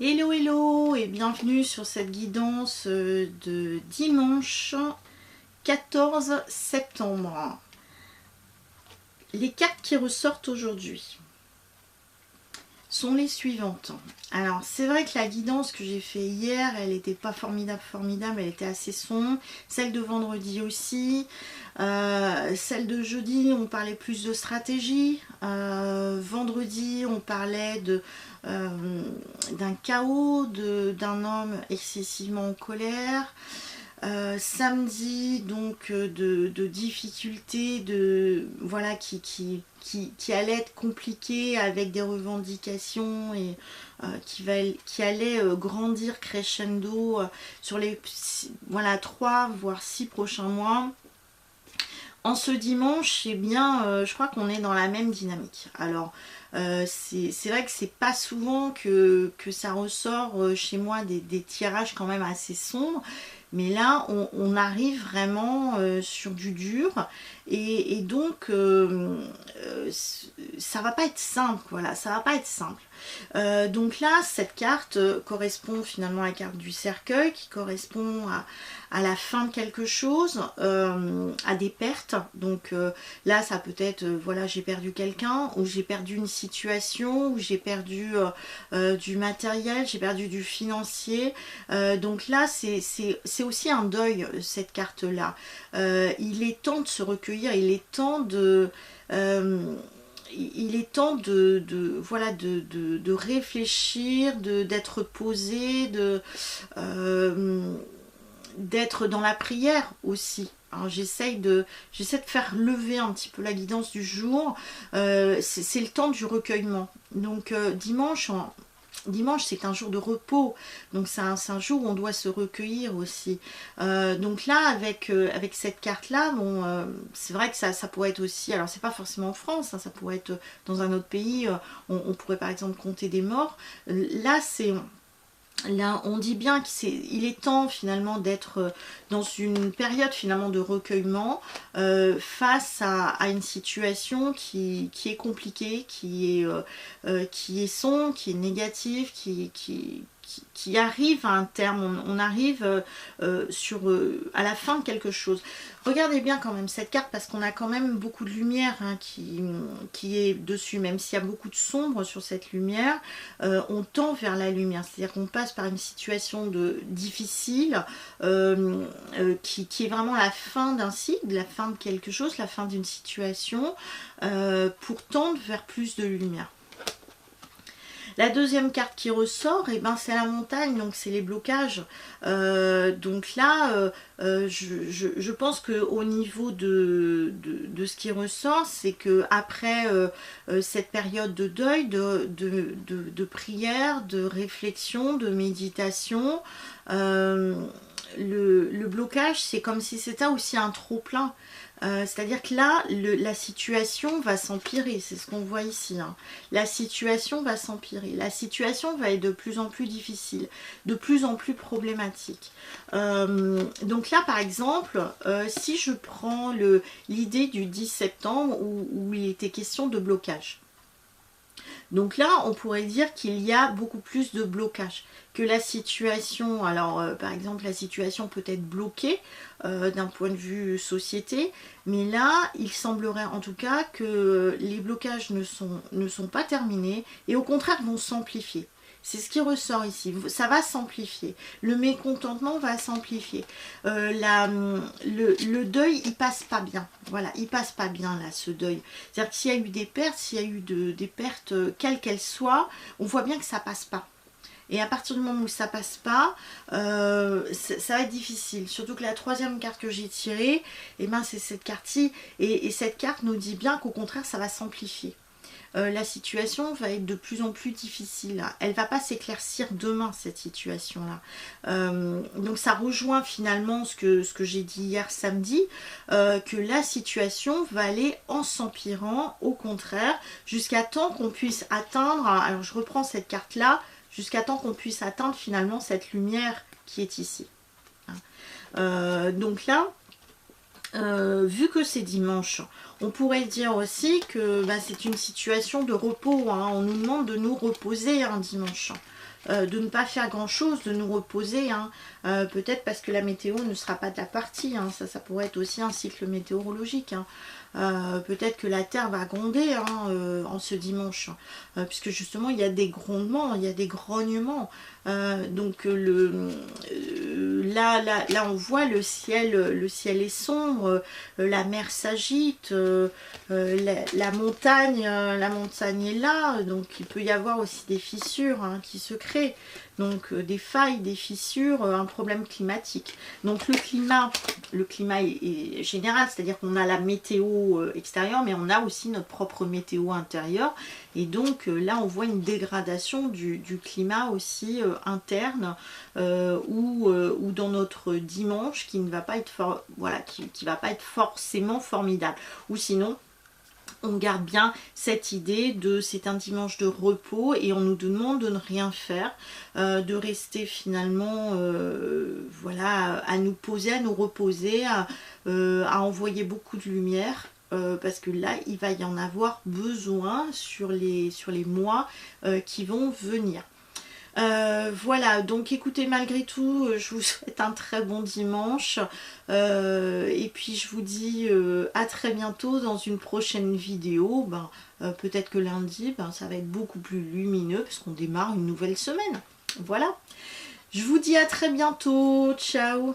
Hello hello et bienvenue sur cette guidance de dimanche 14 septembre. Les cartes qui ressortent aujourd'hui sont les suivantes. Alors c'est vrai que la guidance que j'ai fait hier, elle n'était pas formidable, elle était assez sombre. Celle de vendredi aussi. Celle de jeudi, on parlait plus de stratégie. Vendredi, on parlait d'un chaos, d'un homme excessivement en colère. Samedi, donc de difficultés, voilà, qui allait être compliqué avec des revendications et qui allait grandir crescendo sur les 3 voire 6 prochains mois. En ce dimanche, eh bien, je crois qu'on est dans la même dynamique. Alors, c'est vrai que c'est pas souvent que ça ressort chez moi des tirages quand même assez sombres. Mais là, on arrive vraiment sur du dur et donc ça va pas être simple, voilà, ça va pas être simple. Donc là, cette carte correspond finalement à la carte du cercueil, qui correspond à la fin de quelque chose, à des pertes. Donc là, ça peut être, voilà, j'ai perdu quelqu'un, ou j'ai perdu une situation, ou j'ai perdu du matériel, j'ai perdu du financier. Donc là, c'est aussi un deuil, cette carte-là. Il est temps de se recueillir, il est temps de réfléchir, d'être posé, d'être dans la prière aussi. Alors j'essaie de faire lever un petit peu la guidance du jour. C'est le temps du recueillement. Donc dimanche, c'est un jour de repos, donc c'est un jour où on doit se recueillir aussi. Donc là, avec cette carte-là, bon, c'est vrai que ça pourrait être aussi, alors c'est pas forcément en France, hein, ça pourrait être dans un autre pays, on pourrait par exemple compter des morts. Là, on dit bien qu'il est temps finalement d'être dans une période finalement de recueillement face à une situation qui est compliquée, qui est sombre, qui est négative, qui arrive à un terme, on arrive à la fin de quelque chose. Regardez bien quand même cette carte parce qu'on a quand même beaucoup de lumière qui est dessus, même s'il y a beaucoup de sombre sur cette lumière, on tend vers la lumière, c'est-à-dire qu'on passe par une situation difficile qui est vraiment la fin d'un cycle, la fin de quelque chose, la fin d'une situation pour tendre vers plus de lumière. La deuxième carte qui ressort, eh ben, c'est la montagne, donc c'est les blocages. Donc là, je pense qu'au niveau de ce qui ressort, c'est qu'après cette période de deuil, de prière, de réflexion, de méditation, le blocage, c'est comme si c'était aussi un trop-plein. C'est-à-dire que là, la situation va s'empirer, c'est ce qu'on voit ici. Hein. La situation va s'empirer, la situation va être de plus en plus difficile, de plus en plus problématique. Donc là, par exemple, si je prends l'idée du 10 septembre où il était question de blocage. Donc là, on pourrait dire qu'il y a beaucoup plus de blocage, que la situation, alors par exemple la situation peut être bloquée d'un point de vue société, mais là il semblerait en tout cas que les blocages ne sont pas terminés et au contraire vont s'amplifier. C'est ce qui ressort ici, ça va s'amplifier, le mécontentement va s'amplifier, le deuil il passe pas bien, voilà, il passe pas bien là ce deuil, c'est-à-dire que s'il y a eu des pertes, s'il y a eu des pertes quelles qu'elles soient, on voit bien que ça passe pas. Et à partir du moment où ça passe pas, ça va être difficile. Surtout que la troisième carte que j'ai tirée, eh ben, c'est cette carte-ci. Et cette carte nous dit bien qu'au contraire, ça va s'amplifier. La situation va être de plus en plus difficile. Elle ne va pas s'éclaircir demain, cette situation-là. Donc ça rejoint finalement ce que j'ai dit hier samedi, que la situation va aller en s'empirant, au contraire, jusqu'à temps qu'on puisse atteindre, alors je reprends cette carte-là, jusqu'à temps qu'on puisse atteindre finalement cette lumière qui est ici. Donc là, vu que c'est dimanche, on pourrait dire aussi que c'est une situation de repos. Hein. On nous demande de nous reposer un dimanche. de ne pas faire grand chose, de nous reposer, hein. Peut-être parce que la météo ne sera pas de la partie, hein. Ça pourrait être aussi un cycle météorologique, hein. Peut-être que la terre va gronder, hein, en ce dimanche, puisque justement il y a des grondements, il y a des grognements. Donc là on voit le ciel est sombre, la mer s'agite, la montagne est là, donc il peut y avoir aussi des fissures, hein, qui se créent, donc des failles, des fissures, un problème climatique. Donc le climat est général, c'est-à-dire qu'on a la météo extérieure, mais on a aussi notre propre météo intérieure, et donc là on voit une dégradation du climat aussi interne, ou dans notre dimanche, qui ne va pas être qui va pas être forcément formidable, ou sinon on garde bien cette idée de c'est un dimanche de repos et on nous demande de ne rien faire, de rester finalement voilà, à nous poser, à nous reposer, à envoyer beaucoup de lumière, parce que là il va y en avoir besoin sur les mois qui vont venir. Voilà, donc écoutez, malgré tout, je vous souhaite un très bon dimanche, et puis je vous dis à très bientôt dans une prochaine vidéo. Peut-être que lundi, ça va être beaucoup plus lumineux puisqu'on démarre une nouvelle semaine. Voilà, je vous dis à très bientôt, ciao.